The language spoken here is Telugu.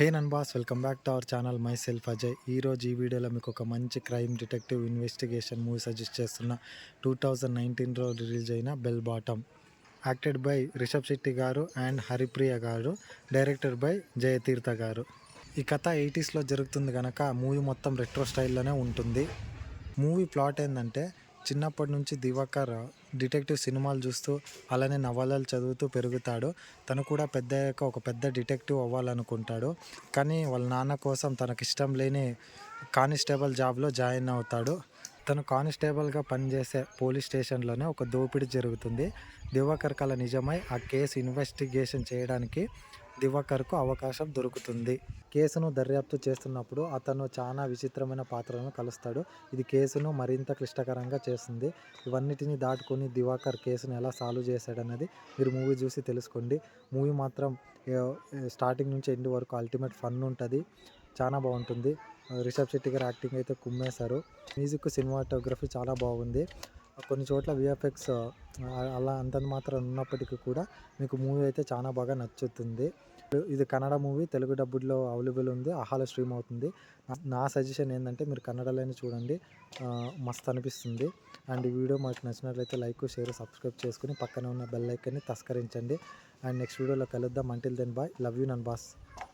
హే నన్బాస్ welcome back to our channel myself Ajay. ఈరోజు ఈ వీడియోలో మీకు ఒక మంచి crime detective investigation movie suggest చేస్తున్న. 2019లో రిలీజ్ అయిన Bell Bottom, acted by Rishab Shetty గారు అండ్ హరిప్రియ గారు, డైరెక్టర్ బై జయతీర్థ గారు. ఈ కథ 80sలో జరుగుతుంది కనుక మూవీ మొత్తం రెట్రో స్టైల్లోనే ఉంటుంది. మూవీ ప్లాట్ ఏంటంటే, చిన్నప్పటి నుంచి దివాకర్ డిటెక్టివ్ సినిమాలు చూస్తూ అలానే నవలలు చదువుతూ పెరుగుతాడు. తను కూడా పెద్ద అయ్యాక ఒక పెద్ద డిటెక్టివ్ అవ్వాలనుకుంటాడు. కానీ వాళ్ళ నాన్న కోసం తనకిష్టం లేని కానిస్టేబుల్ జాబ్లో జాయిన్ అవుతాడు. తను కానిస్టేబుల్గా పనిచేసే పోలీస్ స్టేషన్లోనే ఒక దోపిడీ జరుగుతుంది. దివాకర్ కల నిజమై ఆ కేసు ఇన్వెస్టిగేషన్ చేయడానికి దివాకర్కు అవకాశం దొరుకుతుంది. కేసును దర్యాప్తు చేస్తున్నప్పుడు అతను చాలా విచిత్రమైన పాత్రలను కలుస్తాడు. ఇది కేసును మరింత క్లిష్టకరంగా చేస్తుంది. ఇవన్నిటిని దాటుకొని దివాకర్ కేసును ఎలా సాల్వ్ చేశాడన్నది మీరు మూవీ చూసి తెలుసుకోండి. మూవీ మాత్రం స్టార్టింగ్ నుంచి ఎండ్ వరకు అల్టిమేట్ ఫన్ ఉంటుంది. చాలా బాగుంటుంది. రిషబ్ శెట్టి గారు యాక్టింగ్ అయితే కుమ్మేశారు. మ్యూజిక్, సినిమాటోగ్రఫీ చాలా బాగుంది. కొన్ని చోట్ల విఎఫ్ఎక్స్ అలా అంతంత మాత్రం ఉన్నప్పటికీ కూడా మీకు మూవీ అయితే చాలా బాగా నచ్చుతుంది. ఇది కన్నడ మూవీ, తెలుగు డబ్బుడ్లో అవైలబుల్ ఉంది. ఆహాలో స్ట్రీమ్ అవుతుంది. నా సజెషన్ ఏంటంటే మీరు కన్నడలోనే చూడండి, మస్తు అనిపిస్తుంది. అండ్ ఈ వీడియో మాకు నచ్చినట్లయితే లైక్, షేర్, సబ్స్క్రైబ్ చేసుకుని పక్కన ఉన్న బెల్ ఐకాన్ని తస్కరించండి. అండ్ నెక్స్ట్ వీడియోలో కలుద్దాం. Until then bye, love you నన్ బాస్.